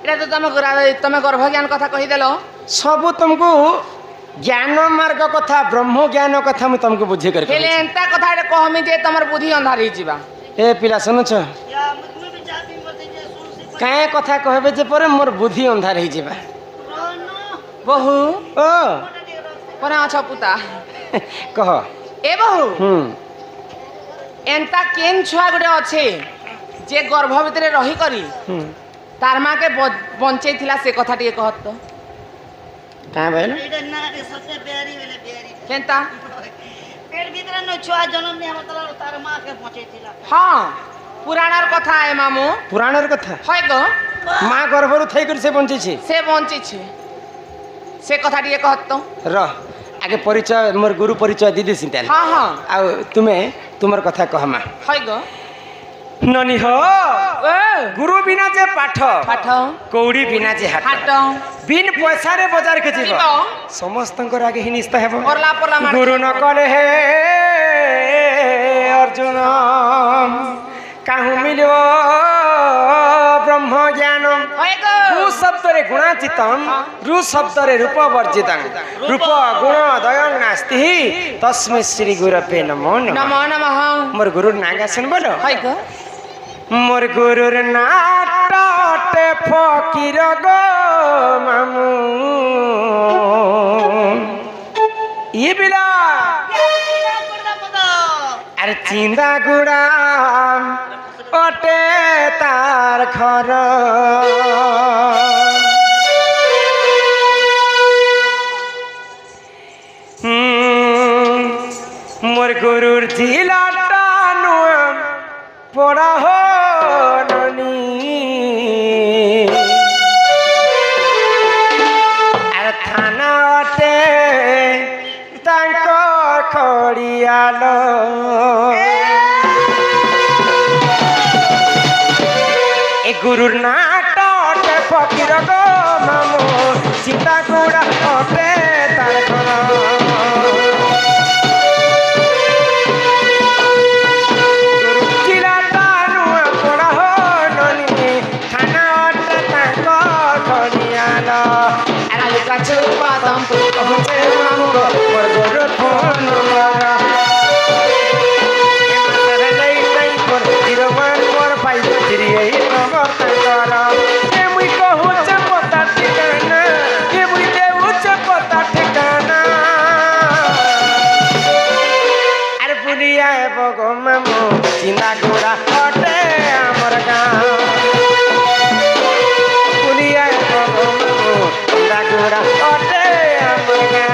এটা তো তুমি গর্ভ জ্ঞান কথা কহিদেল सबु तुमको ज्ञान मार्ग कथा ब्रह्म ज्ञान कथा मु तुमको बुझे कर हेले एंता কথা এটা কহমি যে তোমার বুদ্ধি अंधार হই ଯିবা ए पिला सुनुछ काहे कथा कहबे जे पर मोर बुद्धि अंधार हो जिबा बहु ओ कोना अछ पुता कह ए बहु एंता केन छुआ गुडे अच्छे जे गर्भ भितर रही करी तार माँ के बंचे थिला से कथा टिके कहत तो काहे भेल केनता पेट भीतर न छुआ जन्म ने हमर तार मां के पहुंचे थिला हाँ पुराणार कथा है मामू पुराणर कथा হয় गो माँ गर्भरु थई कर से बंची छी से बंची छे से कथा टिके कहत तो र आगे परिचय मोर गुरु परिचय दीदी सिंताल हाँ हाँ आ तुम्हें तुमर कथा कहमा হয় गो ननी हो ए गुरु बिना जे पाठ पाठ कौड़ी बिना जे हाट हाट बिन पैसा रे बाजार के जीव जीव समस्तंकर आगे ही निस्ता हेबो परला परला मार गुरु न कले हे अर्जुन काहू मिलो ब्रह्म ज्ञान হয় गो रु शब्द रे गुणाचितम रु शब्द रे रूप वर्जितम रूप गुण दयन नास्ति तस्मै श्री गुरवे नमो नमः नमो नमः मोर गुरु नागा सुन बोलो হয় गो मोर गुरुर नाटे फकीर गो मामू ये बिला अरे चिंदा गुड़ा अटे तार घर मोर गुरुर जिला टानु पड़ा हो ननी अरे थाना अटे तांकर खड़ियालो ए गुरुर नाटा अटे फकीर गो मामू सीता गुड़ा अटे तार घर पादम पहुंचे मामू मोर गुरु फोन नंबर ए नहीं नहीं पर 014538 नंबर तंकर ए मुई कहू छ पता ठिकाना ए मुई देऊ छ पता ठिकाना अरे पुलिया ए बगो मामू चिंता गोरा हटे हमर गांव पुलिया ए बगो मामू चिंता गोरा हटे हमर गांव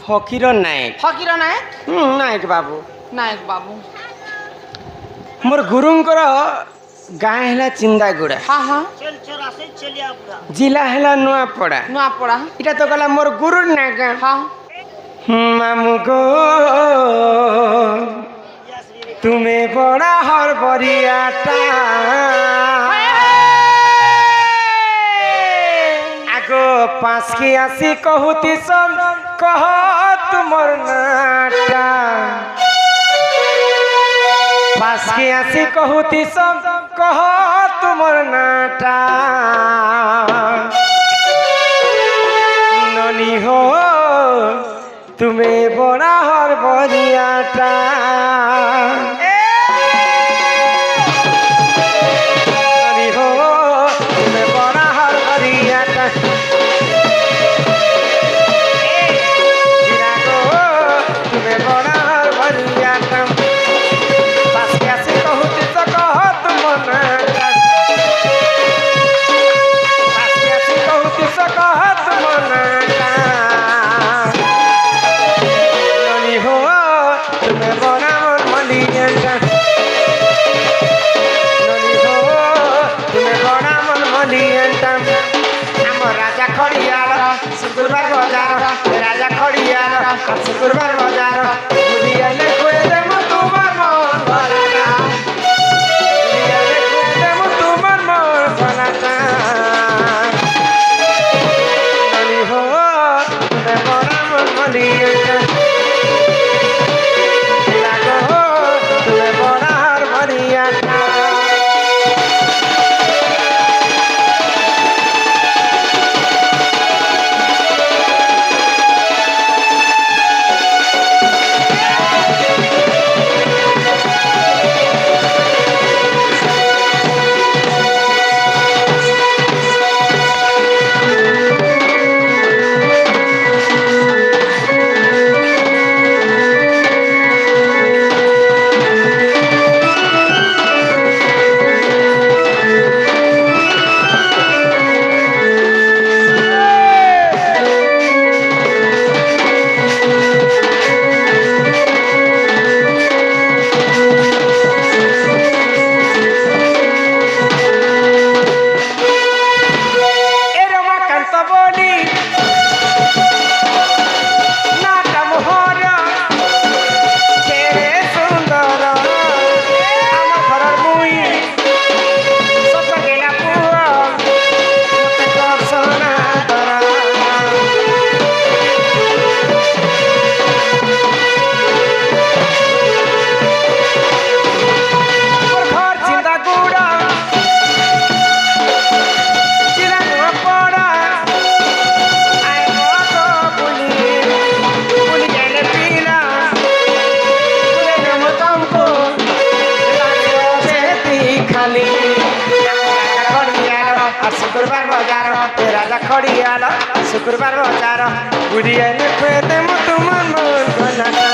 फकीर नायक फकीर नायक नायक बाबू नायक बाबू मोर गुरुंकर गाँ है चिंदागुड़ा हाँ हाँ चल चौरासी चलिया पूरा जिला है नुआपड़ा नुआपड़ा इटा तो गला मोर गुरु नागा हाँ मामू गो तुम्हें बड़ा हर बरियाटा आगो पास की आसी कहूती सब कह तुमर नाटा पास की आसी कहूती सब कह तुमर नाटा ननी हो तुम्हें बड़ा हर बरियाटा ननी हो तुम्हें बड़ा हर बरियाटा तुम्हें बड़ा हर बरियाटा শুক্রবার বাজার রাজা খড়িয়ার শুক্রবার বাজার বুড়িয়ালে খুয়ে দেব তোমার মন ভরাটা বুড়িয়ালে খুয়ে দেব তোমার মন ভরাটা ননি হো তুমি বড় মন মলিয়াটা লাগো তুমি বড় হার মরিয়াটা শুক্রবার বাজার রাজা খড়িয়াল শুক্রবার বাজার বুড়িয়ালে খুয়ে দেব তোমার মন ভরাটা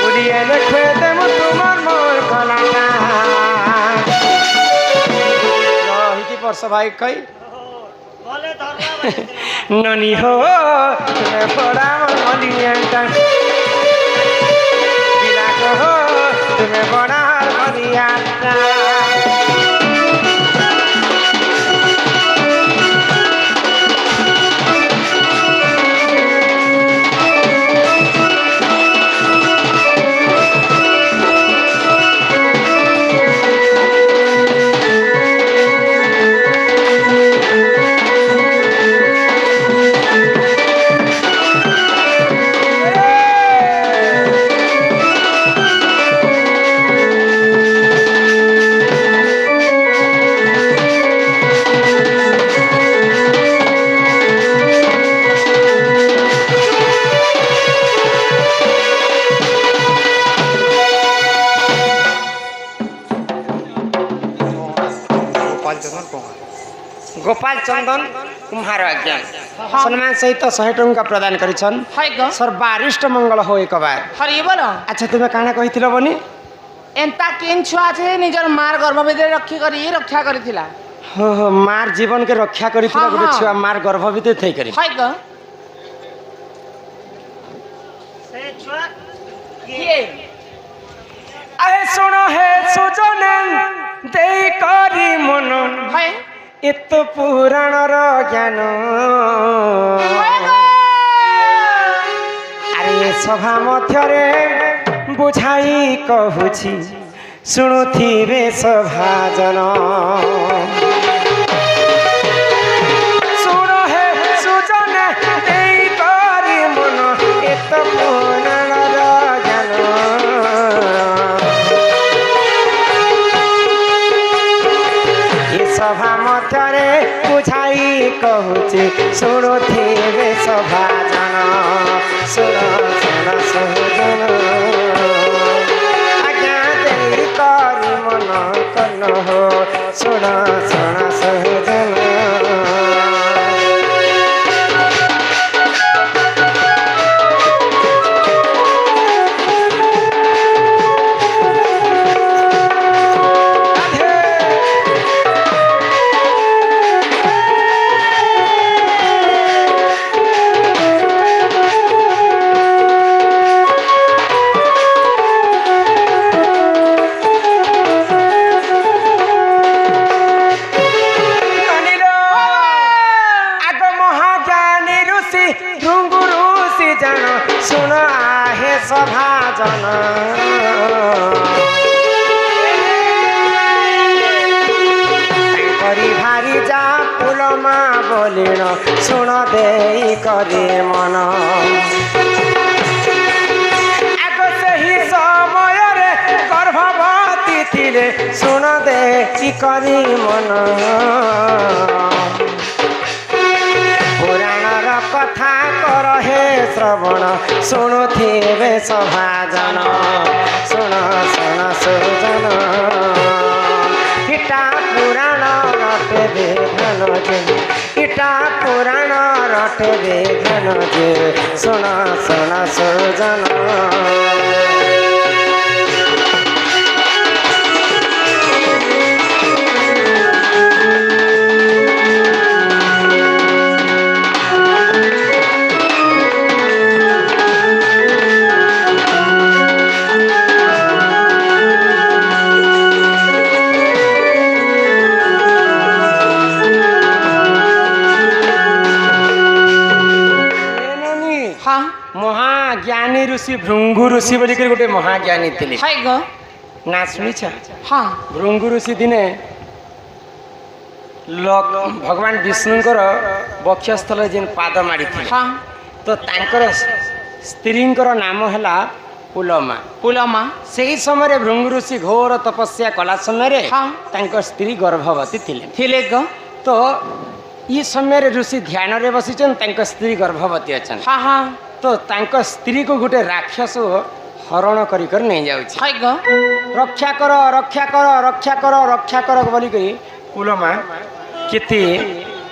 বুড়িয়ালে খুয়ে দেব তোমার মন ভরাটা রহিকি বর্ষ ভাই কই বলে ধরলা বাজিছিল ননি হো তুমি বড় মন মলিয়াটা বিলাগো হো তুমি বড় হার মরিয়াটা गोपाल चंदन कुम्हार आज्ञा सम्मान सहित 100 टंका प्रदान करिछन हाय ग सर्वारिष्ट मंगल हो एक बार हरि बोल अच्छा तुम्हें काना कहिथिल बनी एंता केन छुआ छे निजर मार गर्भ भितर रक्षा करिथिला हो हो मार जीवन के रक्षा करिथिल हाँ, गोटे हाँ। छुआ मार गर्भवित थई करी हाय ग ସେ ଛୁଆ किए आए सुनो हे सुजनन देई करी मन हाय एत पुराणर ज्ञान अरे सभा मध्यरे बुझाई कहूछि शुणुथिबे सभाजन सुन हे सुजन देई करी मन एत पुराणर ज्ञान सभा मध्यरे बुझाई कहूछि शुणुथिबे सभाजन सुन सुन सहजन आज्ञा देई करी मन कर्ण हो सुन सुन सहजन ସଭାଜନ ତାଙ୍କରି ଭାରି ଯା ପୁଲମା ବୋଲିଣ ଶୁଣ ଦେଇ କରି ମନ ଆଗ ସେହି ସମୟରେ ଗର୍ଭବତୀ ଥିଲେ ଶୁଣ ଦେଇ କରି ମନ ପୁରାଣର କଥା କର ହେ ଶ୍ରବଣ ଶୁଣୁଥିବେ ସଭାଜନ ଶୁଣ ଶୁଣ ସୁଜନ ଇଟା ପୁରାଣ ରଟେ ବିଧାନ ଯେ ଇଟା ପୁରାଣ ରଟେ ବିଧାନ ଯେ ଶୁଣ ଶୁଣ ସୁଜନ ହଁ ମହାଜ୍ଞାନୀ ଋଷି ଭୃଙ୍ଗୁ ଋଷି ବୋଲିକରି ଗୋଟେ ମହାଜ୍ଞାନୀ ଥିଲେ ହାଇ ଗ ନା ଶୁଣିଛ ହଁ ଭୃଙ୍ଗୁ ଋଷି ଦିନେ ଭଗବାନ ବିଷ୍ଣୁଙ୍କର ବକ୍ଷସ୍ଥଳରେ ଯେନ୍ ପାଦ ମାଡ଼ିଥିଲେ ହଁ ତ ତାଙ୍କର ସ୍ତ୍ରୀଙ୍କର ନାମ ହେଲା ପୁଲମା ପୁଲମା ସେହି ସମୟରେ ଭୃଙ୍ଗୁ ଋଷି ଘୋର ତପସ୍ୟା କଲା ସମୟରେ ହଁ। ତାଙ୍କ ସ୍ତ୍ରୀ ଗର୍ଭବତୀ ଥିଲେ ଥିଲେ ଗ ତ ଇ ସମୟରେ ଋଷି ଧ୍ୟାନରେ ବସିଛନ୍ତି ତାଙ୍କ ସ୍ତ୍ରୀ ଗର୍ଭବତୀ ଅଛନ୍ତି ହଁ ହଁ ତ ତାଙ୍କ ସ୍ତ୍ରୀକୁ ଗୋଟେ ରାକ୍ଷସ ହରଣ କରି କରି ନେଇଯାଉଛି ହାଇ ଗ ରକ୍ଷା କର ରକ୍ଷା କର ରକ୍ଷା କର ରକ୍ଷା କର ବୋଲିକରି ପୁଲମା କେତେ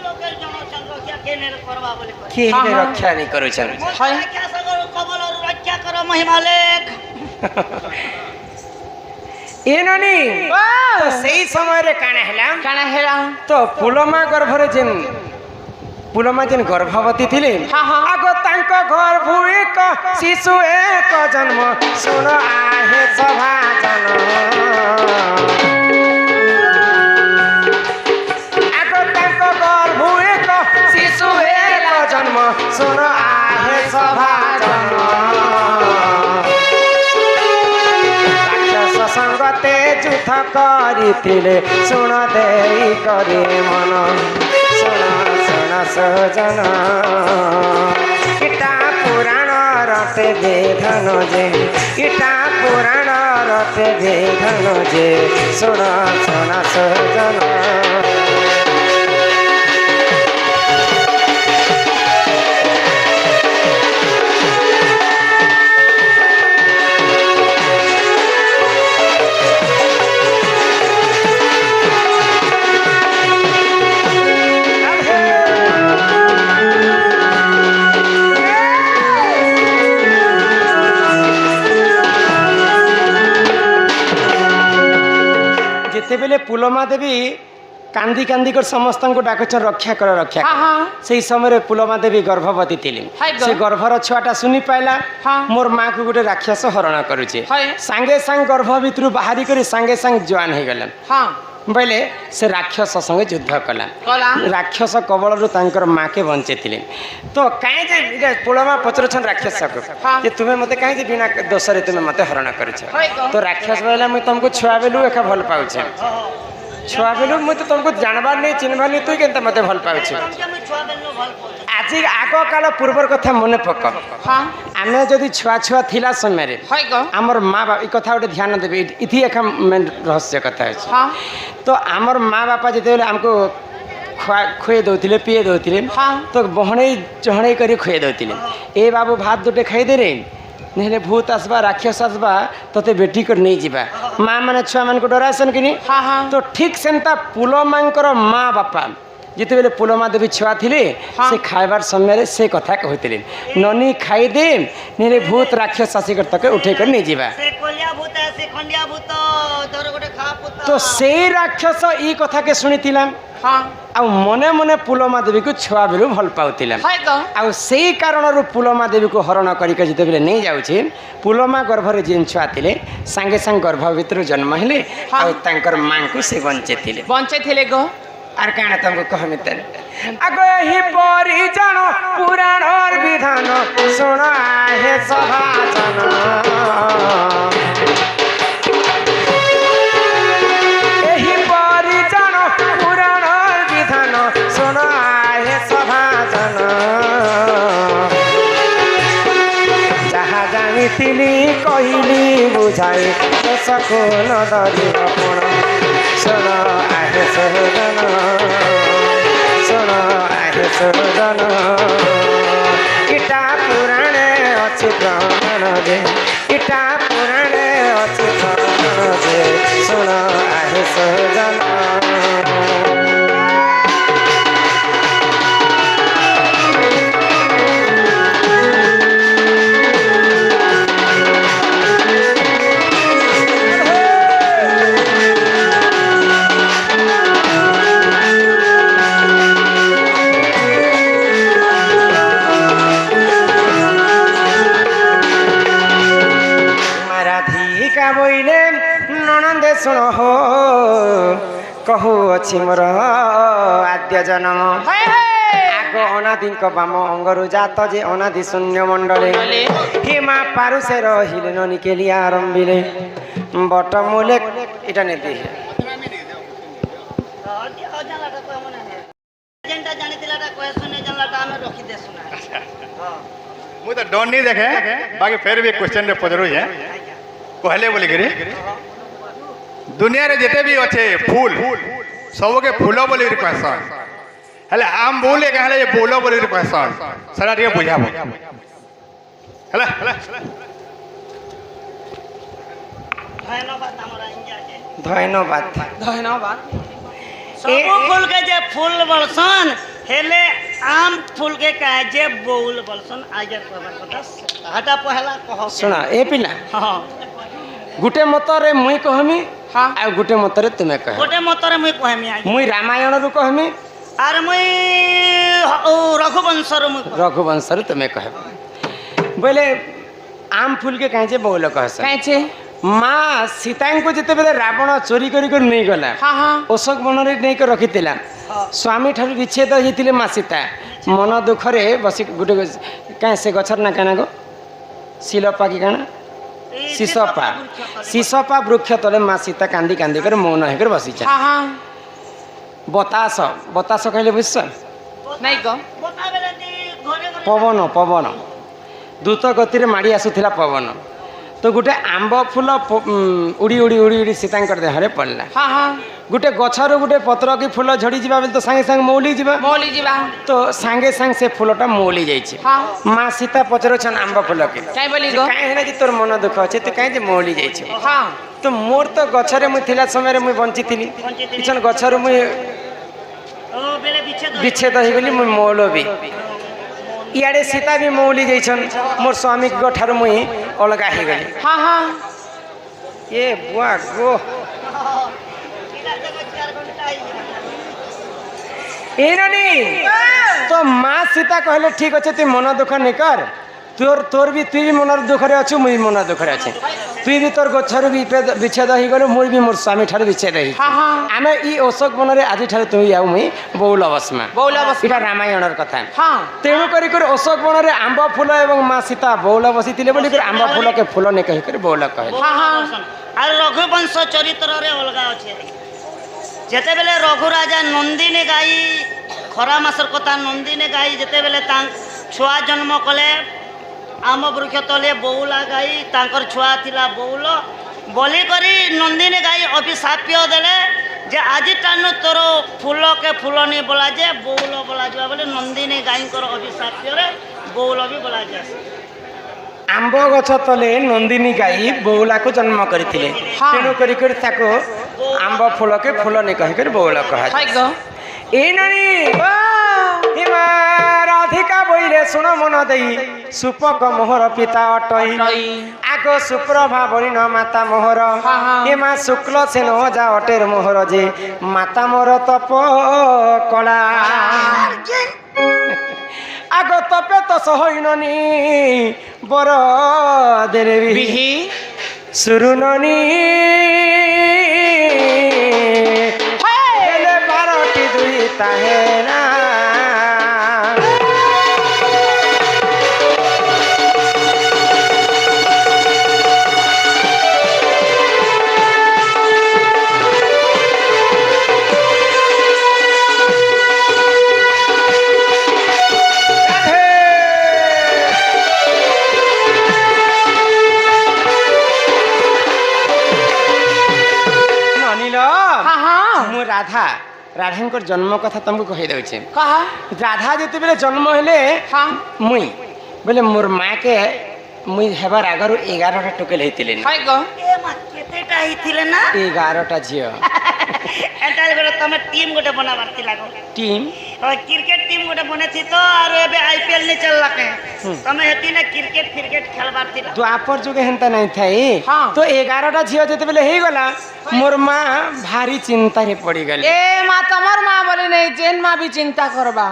লোকের জনসংখ্যা কেনে করবা বলে কয় କିଏ ହଁ, ହେଲେ ହଁ। ରକ୍ଷା ନେଇ କରୁଛନ୍ତି ହାଇ ରକ୍ଷା ସାଗର କମଲରୁ ରକ୍ଷା କର ମହିମା ଲେଖ ଏ ନନି ତ ସେଇ ସମୟରେ କାଣା ହେଲା କାଣା ହେଲା ତ ପୁଲମା ଗର୍ଭରେ ପୁଲମା ଯେନ୍ ଗର୍ଭବତୀ ଥିଲେ ହଁ, ହଁ। ଆଗ ତାଙ୍କ ଗର୍ଭ ଏକ ଶିଶୁ ଏକ ଜନ୍ମ ଶୁଣ ଆହେ ସଭାଜନ ଆଗ ତାଙ୍କ ଗର୍ଭ ଏକ ଶିଶୁ ଏକ ଜନ୍ମ ଶୁଣ ଆହେ ସଭାଜନ ରାକ୍ଷସ ସଙ୍ଗତେ ଯୁଦ୍ଧ କରିଥିଲେ ଶୁଣ ଦେଇ କରି ମନ ଶୁଣ ଶୁଣ ସଜନ ଇଟା ପୁରାଣ ରଟେ ବିଧାନ ଯେ ଇଟା ପୁରାଣ ରଟେ ବିଧାନ ଯେ ଶୁଣ ଶୁଣ ସଜନ ଯେତେବେଳେ ପୁଲମା ଦେବୀ କାନ୍ଦି କାନ୍ଦି କରି ସମସ୍ତଙ୍କୁ ଡାକୁଛନ୍ ରକ୍ଷା କର ରକ୍ଷା ହଁ କର ହଁ ସେଇ ସମୟରେ ପୁଲମା ଦେବୀ ଗର୍ଭବତୀ ଥିଲେ ହାଇ ଗ। ସେ ଗର୍ଭର ଛୁଆଟା ଶୁଣି ପାଇଲା ହଁ। ମୋର ମାକୁ ଗୋଟେ ରାକ୍ଷସ ହରଣ କରୁଛେ ହାଇ। ସାଙ୍ଗେ ସାଙ୍ଗେ ଗର୍ଭ ଭିତରୁ ବାହାରି କରି ସାଙ୍ଗେ ସାଙ୍ଗେ ଜୱାନ ହେଇଗଲା ହଁ ବୋଇଲେ ସେ ରାକ୍ଷସ ସଙ୍ଗେ ଯୁଦ୍ଧ କଲା କଲା ରାକ୍ଷସ କବଳରୁ ତାଙ୍କର ମାକେ ବଞ୍ଚେଇଥିଲେ ତ କାହିଁ ଯେ ଏଇଟା ପୁଲମା ପଚାରୁଛନ୍ ରାକ୍ଷସକୁ ହଁ। ଯେ ତୁମେ ମୋତେ କାହିଁ ଯେ ବିନା ଦୋଷରେ ତୁମେ ମୋତେ ହରଣ କରିଛ ହାଇ ଗ। ତ ରାକ୍ଷସ କହିଲା ମୁଇଁ ତମକୁ ଛୁଆ ବେଲୁ ଏକା ଭଲ ପାଉଛେ ଛୁଆ ବେଲୁ ମୁଇଁ ତ ତମକୁ ଜାଣବାର ନେଇ ଚିହ୍ନବାର ନେଇ ତୁଇ କେନ୍ତା ମୋତେ ଭଲ ପାଉଛୁ আমি ছুয়া বেলু ভাল পাউছি ଆଜି ଆଗ କାଳ ପୂର୍ବର କଥା ମନେ ପକ ହଁ ଆମେ ଯଦି ଛୁଆ ଛୁଆ ଥିଲା ସମୟରେ ହାଇ ଗ ଆମର ମା ବାପା ଏ କଥା ଗୋଟେ ଧ୍ୟାନ ଦେବେ ଇଥି ଏକା ମେନ୍ ରହସ୍ୟ କଥା ଅଛି ହଁ ତ ଆମର ମା ବାପା ଯେତେବେଳେ ଆମକୁ ଖୁଏ ଦେଉଥିଲେ ପିଏ ଦେଉଥିଲେ ହଁ। ତ ବହଣେଇ ଚହଣେଇ କରି ଖୁଏ ଦେଉଥିଲେ ଏ ବାବୁ ଭାତ ଦୁଟେ ଖାଇଦେରେ ନହେଲେ ଭୂତ আসবা ରାକ୍ଷସ আসবা ତତେ ବେଟି କରି ନେଇଯିବା ମା ମାନେ ଛୁଆମାନଙ୍କୁ ଡରାସନ୍ କିନି ହଁ ହଁ ତ ଠିକ୍ ସେନ୍ତା ପୁଲମାଙ୍କର ମା ବାପା ଯେତେବେଳେ ପୁଲମା ଦେବୀ ଛୁଆ ଥିଲେ ହଁ। ସେ ଖାଇବାର ସମୟରେ ସେ କଥା କହୁଥିଲେ ନନି ଖାଇଦେ ନହେଲେ ଭୂତ ରାକ୍ଷସ ଆସିକରି ତାକେ ଉଠେଇ କରି ନେଇଯିବା সে কলিয়া ভূত সে খন্ডিয়া ভূত তোর গোটে খা পুত ତ ସେଇ ରାକ୍ଷସ ଇ କଥାକେ ଶୁଣିଥିଲା ହଁ ଆଉ ମନେ ମନେ ପୁଲମା ଦେବୀକୁ ଛୁଆ ବେଳୁ ଭଲ ପାଉଥିଲା ହାଇ ଗ ଆଉ ସେଇ କାରଣରୁ ପୁଲମା ଦେବୀକୁ ହରଣ କରିକି ଯେତେବେଳେ ନେଇଯାଉଛି ପୁଲମା ଗର୍ଭରେ ଯେଉଁ ଛୁଆ ଥିଲେ ସାଙ୍ଗେ ସାଙ୍ଗେ ଗର୍ଭ ଭିତରୁ ଜନ୍ମ ହେଲେ ହଁ। ଆଉ ତାଙ୍କର ମାଙ୍କୁ ସେ ବଞ୍ଚେଇଥିଲେ ବଞ୍ଚେଇ ଥିଲେ ଗ ଆର୍ କାଣା ତମକୁ କହମି ତାର আগ এহিপরি জাণ পুরাণর বিধান শুণ আহে সভাজন এহিপরি জাণ পুরাণর বিধান শুণ আহে সভাজন যাহা জানিଥିଲି কহিলি বুঝাই শোষকু ন ধরিব কোণ শুণ আহে সহজন শুণ আহে সহজন ইটা পুরাণে অছি প্রমাণ যে ইটা পুরাণে অছি প্রমাণ যে শুণ আহে সহজন বইলে ননন্দে শুণ হো কহু অছি মোর আদ্য জন্ম আগ অনাদিଙ୍କ বাম অঙ্গরু জাত যে অনাদি শূন্য মণ্ডলে হিমা পারুষে রহিলে ননিকেলিয়া আরম্ভিলে বট মূলে এটা নেই ଯେନ୍ଟା ଜାଣିଥିଲାଟା କହେ ଶୁନେ ଜାଣିଲାଟା ଆମେ ରଖିଦେ ଶୁଣା ମୁଁ ତ ଡର नहीं देखे बाकी फिर भी क्वेश्चन रे पजरू है कहले बोली करी दुनिया रे जेते भी अच्छे फूल सबके फूल बोली कहसन हेले आम बोले कहले ये बोलो बोली कहसन सारा टिके बुझाबो हेला ধন্যবাদ আমরা ইন্ডিয়াকে ধন্যবাদ ধন্যবাদ ସବୁ ଫୁଲ के जे फूल बोलसन हेले आम फूल के कहे जे बौल बोलसन आगे कहबार କଥା हाटा पहला कह ଶୁଣ ଏ ପିଲା हां गुटे मतरे मुई कहमी हाँ। आ गुटे मतरे तुमे कह गोटे मतरे मुई कहमी आगे मुई रामायण रु कहमी आर मुई रघुवंश रो मुई रघुवंश रु तुमे कह बोले आम फूल के कहे बोल कहस काहे छे माँ सीता को जिते बेले रावण चोरी करी कर नहीं गला हाँ हाँ अशोक वन रे नहीं कर रखिथिला स्वामी ठार विच्छेद होइतिले माँ सीता मन दुखरे बसी गुटे कहे से गछर ना काना गो शिलपा की काना शिशपा वृक्ष तले माँ सीता कांदी कांदी कर मौन होकर बसी हाँ हाँ बतास बतास कहले बुझ नहीं गो बता बेले ती घरे घरे पवन पवन द्रुत गति माड़ी आसुला पवन तो गोटे आंब फूल उड़ी उड़ी उड़ी उड़ी सीतांकर देहरे पड़ला हाँ हाँ गोटे गछर गोटे पत्र की फूल झड़ी जा तो सांगे सांगे मौली जा मौली जीवा तो सांगे सांगे से फूलटा मौली जाइए हाँ माँ सीता पचरछन आंब फूल के काहे बोली गो कहीं कि तोर मन दुख अच्छे तू कहीं मौली जाइए हाँ तो मोर तो गछरे मुई थिला समय मुई बंची पिछन गछर मुई ओ बेले विच्छेद हो गली मुई मौल भी इे सीता भी मौली जाइछन मोर स्वामी ठार मुई अलगा हो गली हाँ हाँ ये बुआ गो तो माँ सीता कहले ठीक अच्छे तु मन दुख नहीं कर तोर तोर भी तु भी मन दुखरे अच्छु मुई मन दुखरे अच्छे तु भी तोर गछर विच्छेद हो गलु मुई भी मोर स्वामी ठार विच्छेद हो हाँ हाँ आमे ई अशोक वन रे आज ठार तु आउ मुई बौल अवस्मा इटा रामायणर कथा हाँ तेणु करी अशोक वन रे आंब फूल एवं माँ सीता बौल बसीथिले बोली आंब फूल के फूल नहीं कहि कर बौल कहे हाँ हाँ आर रघुवंश चरित्र रे अलगा अच्छे जेते बेले रघु राजा नंदिनी गाई खरा मासर कथा नंदिनी गाई जेते बेले छुआ जन्म कले आम वृक्ष तले बौला गाई तांकर छुआ थिला बौल बोली करी नंदिनी गाई अभिशाप्य देले जे आज टानु तोर फूल के फूल नहीं बोला जे बौल बोला जा बोले नंदिनी गाई अभिशाप्य रे बौल भी बोला जा आंब गछ तले नंदिनी गाई बौला को जन्म करथिले हाँ। तेणु करी ताको आंब फूल के फूल नहीं कहिकर बौल कहा हाय गो ए नानी हिमा राधिका बोले सुन मन दई सुपक मोहर पिता अटई आगो सुप्रभा बरी न माता मोहर हिमा शुक्ल से न जा अटेर मोहर जे माता मोर तप कला आगो तपे तो सहननी बर देवी बिही सुरुननी हेले बारटी दुई ताहेना রাধা রাধাঙ্কর জন্ম কথা তোমাকে কহি দেছে। কহ। রাধা যেতবে জন্ম হলে হ্যাঁ মুই বলে মোর মাকে মুই হেবার আগর 11টা টোকেল হইতিলে হয় গো। এ মা কেতেটা হইছিলে না 11টা ঝিও এটার করে তুমি টিম গোটে বনাবার ଥିଲା গো। টিম ক্রিকেট টিম গোটে বনেছি তো আর এবে আইপিএল নি চললা কে তুমি হেতি না ক্রিকেট খেলবার ଥିଲା। দ্বাপর যুগে হেনতা নাই থাই হ্যাঁ। তো 11টা ঝিও যেতবে হইগলা মোর মা ভারি চিন্তারে পড়ি গেল। এ মা তোমার মা বলে নেই জেন মা বি চিন্তা করবা।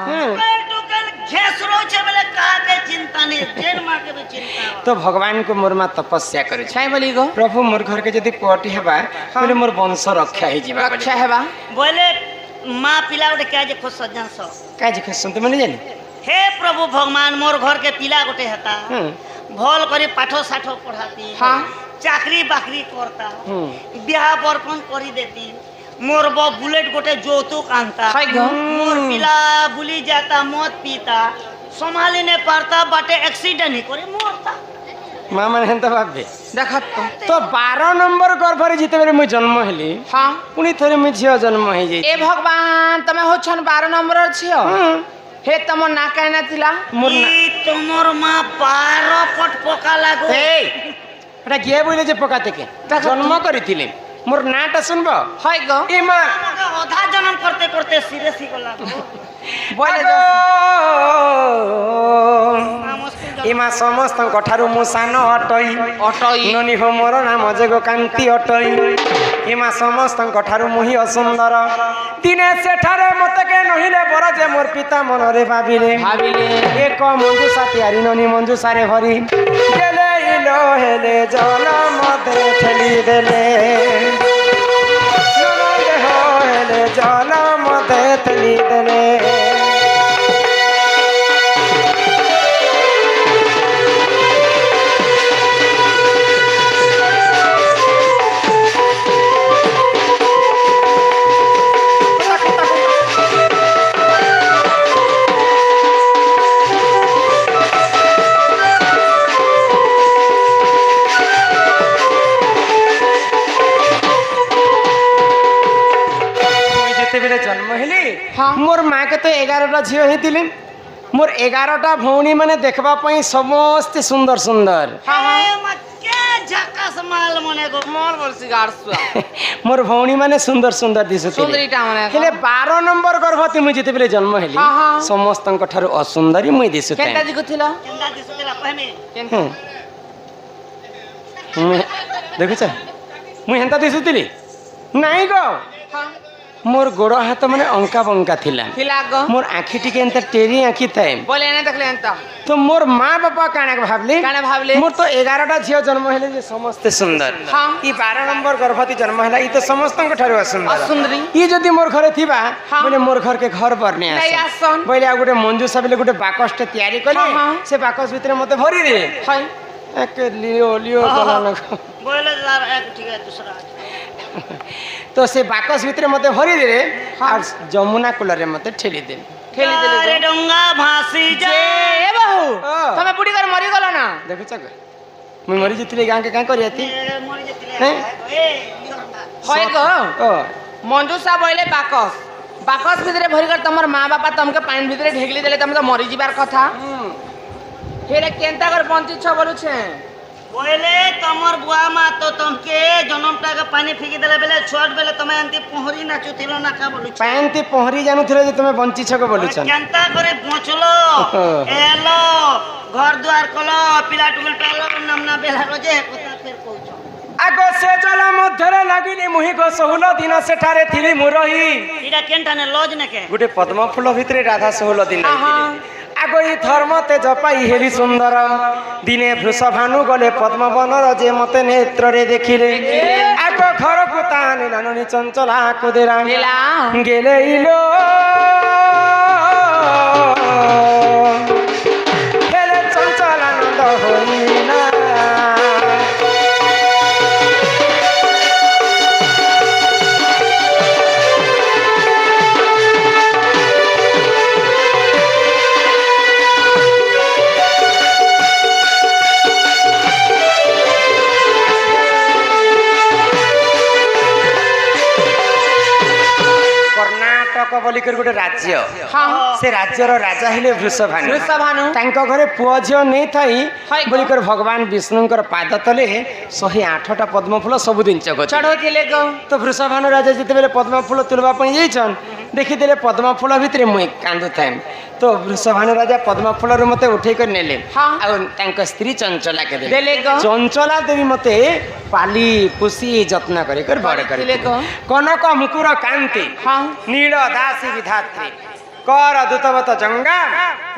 टोकल घेस रोचे बेले काके चिंता नहीं जेन मां के भी चिंता तो भगवान को मोर मा तपस्या करे छाई बोली गो। प्रभु मोर घर के यदि पुअटी हेबा बोले मोर वंश रक्षा ही जीवा रक्षा हेबा। बोले मां पिला उठे क्या जे खुश सज्जन सो काज खसन त मने जानी हे प्रभु भगवान मोर घर के पिला गोटे हता हम्म भल करी पाठो साठो पढ़ाती हाँ। चाकरी बाकरी करता हम्म ब्याह बरपन करी देती मोर बो बुलेट गोटे जोतुक आनता हाय गो। मोर पिला बुली जाता मद पीता संभाली नहीं पारता बाटे एक्सीडेंट ही करे मरता मां माने हेंता भाबे देखत तो 12 नंबर गर्भरे जिते बेले मुई जन्म हेली हाँ पुनी थरे मुई झियो जन्म हे जाई ए भगवान तमे हो छन 12 नंबर छियो। हे तम ना कहना थिला मोर ना ई तुमर मां 12 पट पका लागो ए एटा किए बोले जे पकाते के जन्म करिथिले मोर नाटा सुनबो হয় गो। ए मां आधा जन्म करते करते सिरे सी गला बोले আগো मुश्किल ए मां समस्त ठारू मु सान अटई অটই ननी हो मोर नाम जगो कांति अटई ए मां समस्त ठारू मुहि असुंदर दिने सेठारे मते के नहिले बर जे मोर पिता मनरे भाबिले भाबिले एक मंजूषा तैयारी ननी मंजूषारे भरी देले इलो हेले जल मते ठेली देले ननदे हो हेले जल मते ठेली देले जन्म हेली हाँ। मोर माँ के तो 11टा झील होती मोर 11टा भौणी मैंने देखा समस्त सुंदर सुंदर हाँ हाँ क्या झकास माल मने गो मोर बोल सिगार सुआ मोर भौणी मैंने सुंदर सुंदर दिशुते सुंदरीटा मने हेले 12 नंबर गर्भवती मुई जिते बेले जन्म हेली हाँ, हाँ। समस्त ठारू असुंदरी मुई दिशुते केनता दिखु थिला केंदा दिसुतेला पहमे देखुछ मुई हेंता दिशुतिली नहीं गो हाँ मोर गोड़ हाथ माने अंका बंका थिला थिला गो। मोर आँखी टिके एंता टेरी आँखी थाए बोले ने देखले एंता तो मोर माँ बापा काना भाबली काना भाबले मोर तो 11टा झियो जन्म हेले जे समस्त सुंदर हाँ। ई 12 नंबर गर्भवती जन्म होला ई तो समस्त ठारू असुंदर असुंदरी ई जदी मोर घरे थिबा हाँ। बोले मोर घर के घर बरने नहीं आस आसन बोले आ गुटे मंजूषा बेले गुटे बाकसटे तयारी कले हाँ, हाँ। से बाकस भितरे मते भरी रे हाय एक लियो लियो गला लगा बोले यार एक ठीक है दूसरा तो से बाकस भितरे मते भरी दे रे और जमुना कूलर रे मते ठेली दे खेली देले अरे डोंगा भासी जे जा ए बहू हाँ। तमे बुढ़ी कर मरी गलो ना देखो चक मुई मरी जतिले गां के का करियाती ए, मर जेतिले हैं? ए लियोंगा होय गो ओ मंजूषा बोले बाकस बाकस भितरे भरी कर तमर माँ बापा तमके पानी भितरे ढेगली देले तमे तो मरी जीवार कथा हेले केनता कर बंची छ बोलु छे बोले तमर बुआ मा तो तुमके जन्मटा के पानी फेंकी देले बेले छोट बेले तमे अंति पोहरी नाचुथिलो ना का बोलु पैंती पहरी जानू थिले जे तुमे बंची छक बोलु छन केनता करे पहुंचलो एलो घर द्वार कलो पिला टुकल पालो नामना बेला रोजे कथा फेर कहउछ आगो से जल मध्यरे लागिली मुहि गो 16 दिन सेठारे थिली मुरही इडा केनटा ने लॉज ने के गुटे पद्म फूल भितरे राधा 16 दिन हाँ, हाँ। आगो ई धर्म तेज पाई हेली सुंदर दिने वृषभानु गले पद्म बनर जे मते नेत्र रे देखिले आगो घर को ताने नानी चंचला कुदेरा गेला गेले इलो गेले चंचलानंद होइना बोलिकर गोटे राज्य हाँ से राज्यर राजा हेले वृषभानु वृषभानु तांको घरे पुओ झियो नहीं थाई हाय गो। बोलिकर भगवान विष्णुंकर पाद तले 108टा पद्म फूल सब दिन चगो चढ़ौथिले गो तो वृषभानु राजा जिते बेले पद्म फूल तुलबा पई जाइछन देखिदेले पद्म फूल भितर मुई कांदु थाएम तो वृषभानु राजा पद्म फूल मते उठे कर नेले हाँ। आ तांको स्त्री चंचला के देले गो। चंचला देवी मते पाली पुसी जत्न करे कर बड़ करे देले गो। कनक मुकुर कांति हाँ नील दासी विधात्री कर दूतवत जंगा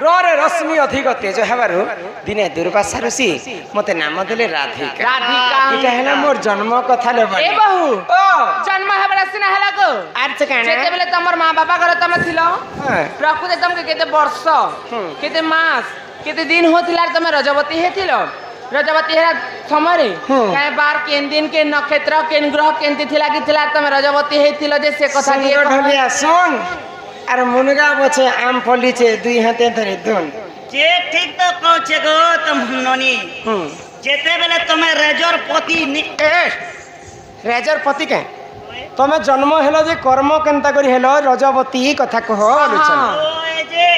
रे रश्मि अधिक तेज हेबारु दिने दुर्वासा ऋषि मते नाम देले राधिका राधिका इका हेला मोर जन्म कथा ले ए बहु ओ जन्म हेबरा सिना हला गो आर्च काना जेते बेले तमर माँ बापा घर तमे थिलो हां प्रकृति तमके केते वर्ष केते मास केते दिन होतिला तमे रजवती हेथिलो रजवती हेरा समय काहे बार केन दिन के नक्षत्र केन ग्रह केनती थिला कि थिला तमे रजवती हेथिलो जे से कथा के ढलिया सुन अरे मुनगा बचे आम फलीचे दुई हाथे धरे दोन जे ठीक तो कहछे गो तुम ननी जेते बेले तमे रेजर पति रेजर पति के तमे जन्म हेलो जे कर्म केनता करी हेलो रजवती कथा कह आलोचना ओए जे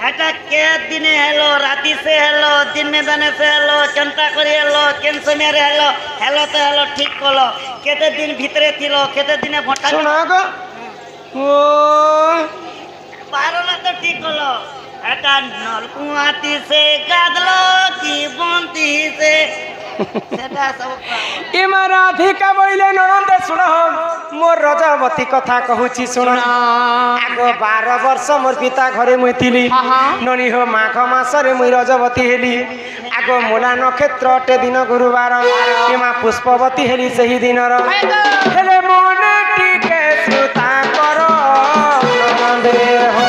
हटा के दिने हेलो राती से हेलो दिन में दाने से हेलो केनता करी हेलो केन समय रे हेलो तो हेलो ठीक कलो केते दिन भितरे थिलो केते दिने घटा सुना गो ओ पारला तो ठीक कलो हटा नलकुआती से गादलो की बंती से सेटा सब इमा राधिका बोइले ननंद सुन मोर रजवती कथा कहूची सुन आगो 12 वर्ष मोर पिता घरे मुई थिली ननी हो माघ मास रे मुई रजवती हेली आगो मूला नक्षत्र अटे दिन गुरुवार इमा पुष्पवती हेली सही दिन हेले मोने टिके सुता करो ननंदे हो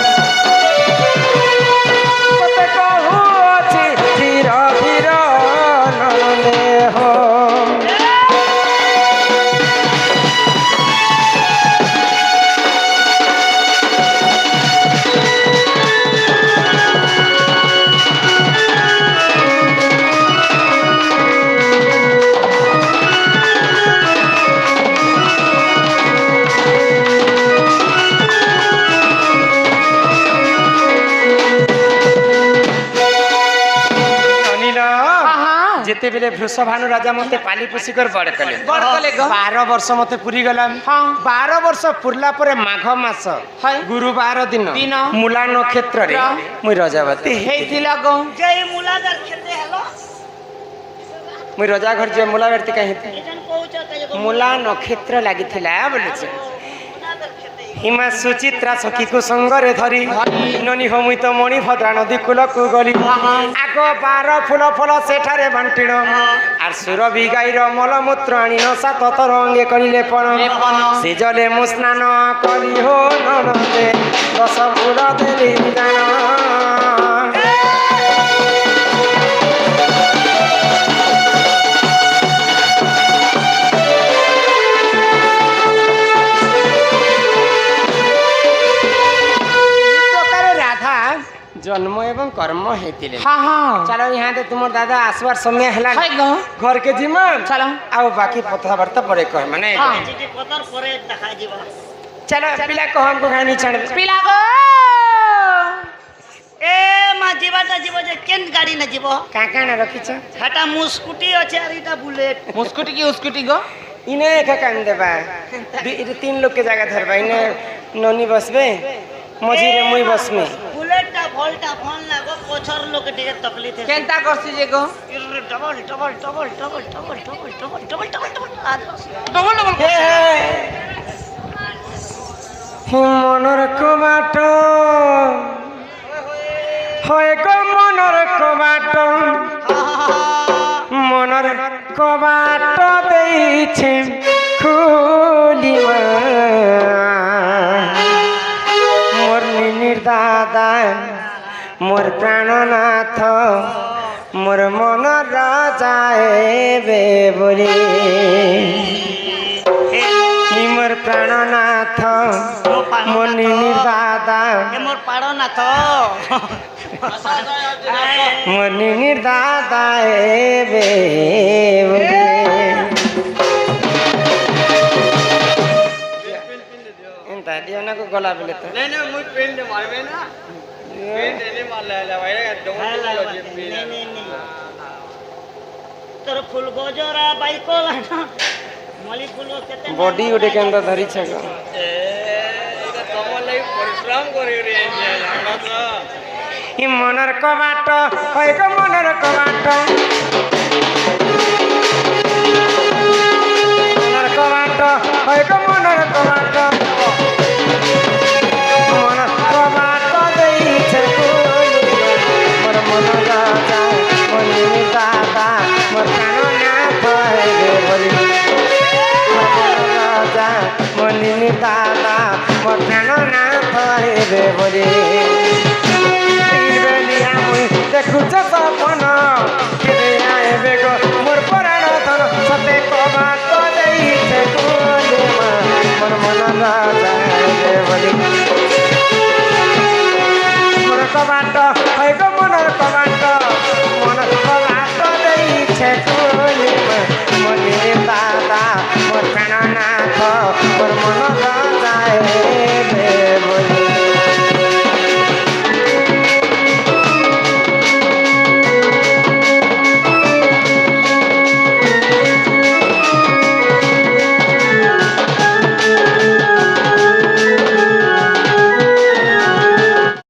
कते कहू अछि धीर धीर ननंदे हो जेते बेले वृषभानु राजा मते पाली पुसी कर बड़ कले 12 वर्ष मते पूरी गला हाँ 12 वर्ष पुरला परे माघ मास गुरुवार दिन मूला नक्षत्र रे मुई रजावती हेथिला गो जय मुलादर खेते हेलो मुई रजा घर जे मूला व्यक्ति कहि एजन कहूछ के मूला नक्षत्र लागिथिला बोले छे मुलादर खेते हिमा सुचित्रा सखी को संगरे धरी ननी हो मुई तो मणि भद्रा नदी कूल को गली आगो 12 फूल फल सेठारे बांटिण आर सुरभि गाईर मलमूत्र आनी नसा ततर अंगे करिले पण से जले मु स्नान करी हो ननदे 10 फूल देली जान जन्म एवं कर्म हेतिले हाँ हाँ चलो यहाँ ते तुम दादा आसवार समय हला हाय गो घर के जीवन चलो आओ बाकी कथाबार्ता परे कह माने हाँ चिठी पतर परे देखा जीव चलो पिला को हमको कहानी छाड़ पिला गो ए मा जीवाटा जीव जे केन गाड़ी न जीव का काना रखी छ हटा मु स्कूटी अछि और इटा बुलेट मुस्कुटी की उसकुटी गो इने का कान देबा इरे 3 लोग के जगह धरबा इने ननी बसबे मझी रे मुई बसमे बुलेटटा भोल्टा फोन लागो पोछर लोग के टिके तकलीफ है केनता करसी जे गो double double double double double double double double double double double double मनर को बाट होय गो मनर को बाट मनर को बाट देइछे खुलिमा मोर निर्दादा मोर प्राणनाथ मोर मन राजाए बोले मोर प्राणनाथ मोर निर्दादा ए मोर पाड़ो ना तो मोर निर्दादा बोले एंता दियो ना को গলা বেলে তো नहीं नहीं मुझे पेन दे मार में ना पेन देने मार ले भाई হ্যাঁ, লাগবা না। নেই, নেই, নেই। তোর ফুল গজরা বাইক মলি ফুল কেতে বডি ওটে কেন্দ্র ধরিছে গো এটা তোমার লাগি পরিশ্রম করে রে আমরা তো ই মনের কবাট হয় গো মনের কবাট মনের কবাট হয় গো মনের কবাট মনের কবাট দেইছে কই মোর মন রাজা মনি দাদা মোর কান না পায় রে বলি মোর মন রাজা মনি দাদা মোর কান না পায় রে বলি দেখুছ সপন কেবে আইবে গো মোর